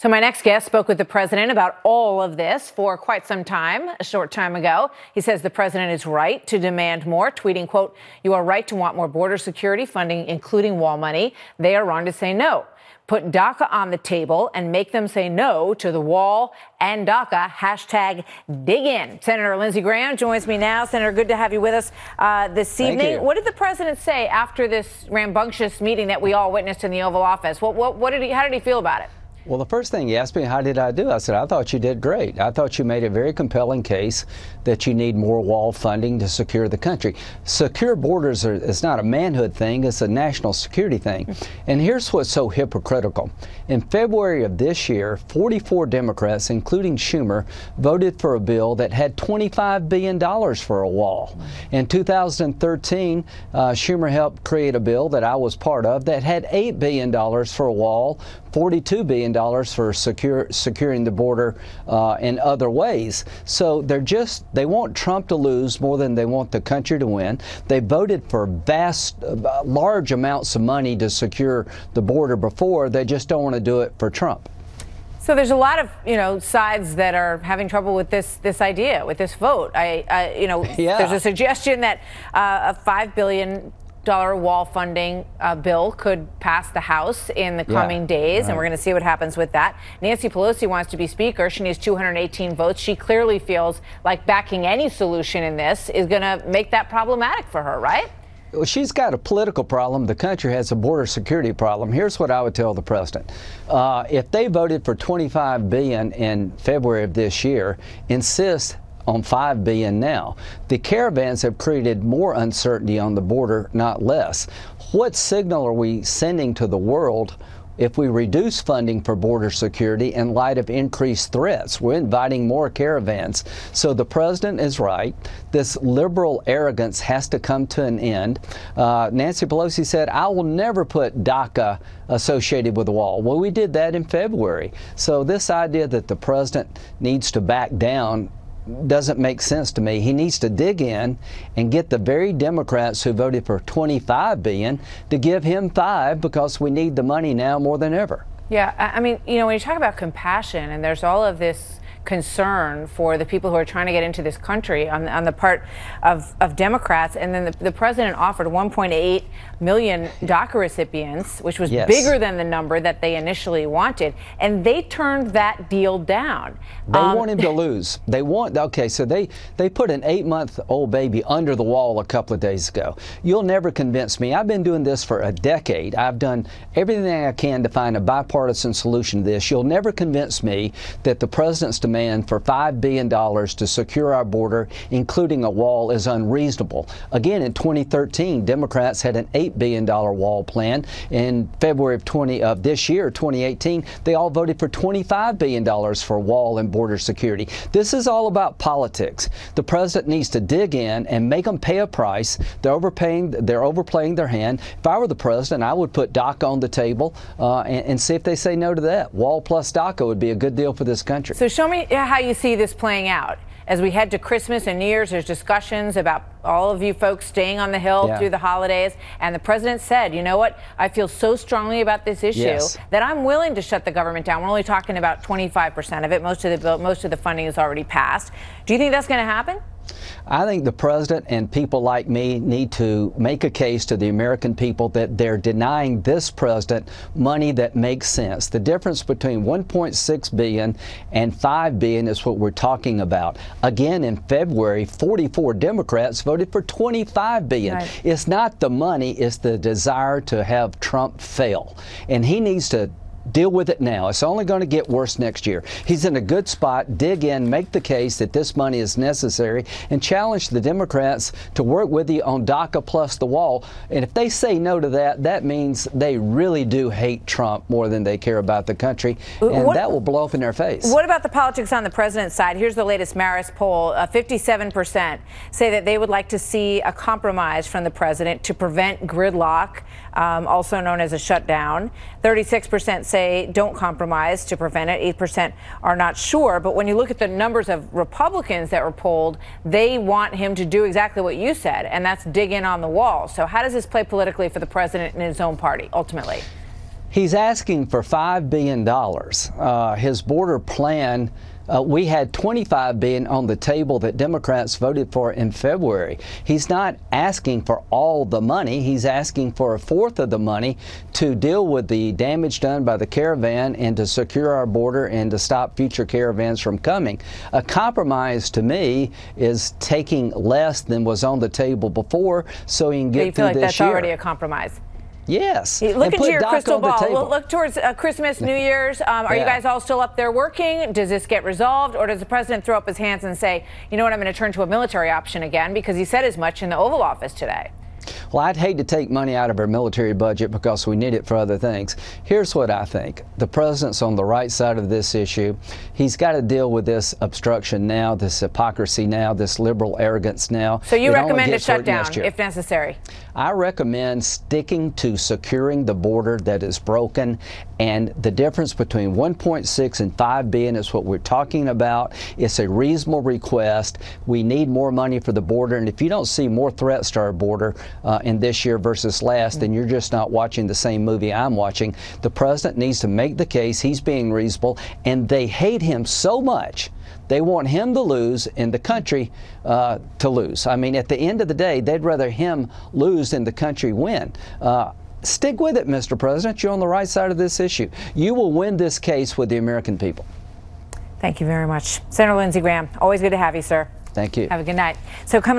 So my next guest spoke with the president about all of this for quite some time, a short time ago. He says the president is right to demand more, tweeting, quote, "You are right to want more border security funding, including wall money. They are wrong to say no. Put DACA on the table and make them say no to the wall and DACA. Hashtag dig in." Senator Lindsey Graham joins me now. Senator, good to have you with us this evening. What did the president say after this rambunctious meeting that we all witnessed in the Oval Office? How did he feel about it? Well, the first thing he asked me, how did I do? I said, I thought you did great. I thought you made a very compelling case that you need more wall funding to secure the country. Secure borders is not a manhood thing, it's a national security thing. And here's what's so hypocritical. In February of this year, 44 Democrats, including Schumer, voted for a bill that had $25 billion for a wall. In 2013, Schumer helped create a bill that I was part of that had $8 billion for a wall, $42 billion for securing the border in other ways. So they want Trump to lose more than they want the country to win. They voted for large amounts of money to secure the border before. They just don't want to do it for Trump. So there's a lot of, sides that are having trouble with this idea, with this vote. There's a suggestion that a $5 billion wall funding bill could pass the House in the coming days, and we're going to see what happens with that. Nancy Pelosi wants to be Speaker. She needs 218 votes. She clearly feels like backing any solution in this is going to make that problematic for her, right? Well, she's got a political problem. The country has a border security problem. Here's what I would tell the president. If they voted for $25 billion in February of this year, insist on $5 billion now. The caravans have created more uncertainty on the border, not less. What signal are we sending to the world if we reduce funding for border security in light of increased threats? We're inviting more caravans. So the president is right. This liberal arrogance has to come to an end. Nancy Pelosi said, I will never put DACA associated with the wall. Well, we did that in February. So this idea that the president needs to back down doesn't make sense to me. He needs to dig in and get the very Democrats who voted for $25 billion to give him $5, because we need the money now more than ever. Yeah, I mean, when you talk about compassion, and there's all of this concern for the people who are trying to get into this country on the part of Democrats, and then the president offered 1.8 million DACA recipients, which was bigger than the number that they initially wanted, and they turned that deal down. They want him to lose. So they put an 8-month-old baby under the wall a couple of days ago. You'll never convince me. I've been doing this for a decade. I've done everything I can to find a bipartisan solution to this. You'll never convince me that the president's demand for $5 billion to secure our border, including a wall, is unreasonable. Again, in 2013, Democrats had an $8 billion wall plan. In February of this year, 2018, they all voted for $25 billion for wall and border security. This is all about politics. The president needs to dig in and make them pay a price. They're overpaying their hand. If I were the president, I would put DACA on the table and see if they say no to that. Wall plus DACA would be a good deal for this country. So show me how you see this playing out. As we head to Christmas and New Year's, there's discussions about all of you folks staying on the Hill through the holidays. And the president said, you know what, I feel so strongly about this issue that I'm willing to shut the government down. We're only talking about 25% of it. Most of the funding is already passed. Do you think that's going to happen? I think the president and people like me need to make a case to the American people that they're denying this president money that makes sense. The difference between $1.6 billion and $5 billion is what we're talking about. Again, in February, 44 Democrats voted for $25 billion. Right. It's not the money, it's the desire to have Trump fail. And he needs to deal with it now. It's only going to get worse next year. He's in a good spot. Dig in, make the case that this money is necessary, and challenge the Democrats to work with you on DACA plus the wall. And if they say no to that, that means they really do hate Trump more than they care about the country, and that will blow up in their face. What about the politics on the president's side? Here's the latest Marist poll. 57% say that they would like to see a compromise from the president to prevent gridlock, also known as a shutdown. 36% say don't compromise to prevent it. 8% are not sure. But when you look at the numbers of Republicans that were polled, they want him to do exactly what you said, and that's dig in on the wall. So how does this play politically for the president and his own party, ultimately? He's asking for $5 billion. His border plan, we had $25 billion on the table that Democrats voted for in February. He's not asking for all the money. He's asking for a fourth of the money to deal with the damage done by the caravan and to secure our border and to stop future caravans from coming. A compromise to me is taking less than was on the table before so he can get through this year. You feel like that's already a compromise? Yes. Look into your crystal ball. Look towards Christmas, New Year's. Are you guys all still up there working? Does this get resolved? Or does the president throw up his hands and say, you know what, I'm going to turn to a military option again, because he said as much in the Oval Office today? Well, I'd hate to take money out of our military budget because we need it for other things. Here's what I think. The president's on the right side of this issue. He's got to deal with this obstruction now, this hypocrisy now, this liberal arrogance now. So you recommend a shutdown if necessary? I recommend sticking to securing the border that is broken, and the difference between 1.6 and 5 billion is what we're talking about. It's a reasonable request. We need more money for the border, and if you don't see more threats to our border in this year versus last, then you're just not watching the same movie I'm watching. The president needs to make the case he's being reasonable, and they hate him so much. They want him to lose and the country to lose. I mean, at the end of the day, they'd rather him lose than the country win. Stick with it, Mr. President. You're on the right side of this issue. You will win this case with the American people. Thank you very much. Senator Lindsey Graham, always good to have you, sir. Thank you. Have a good night. So coming up.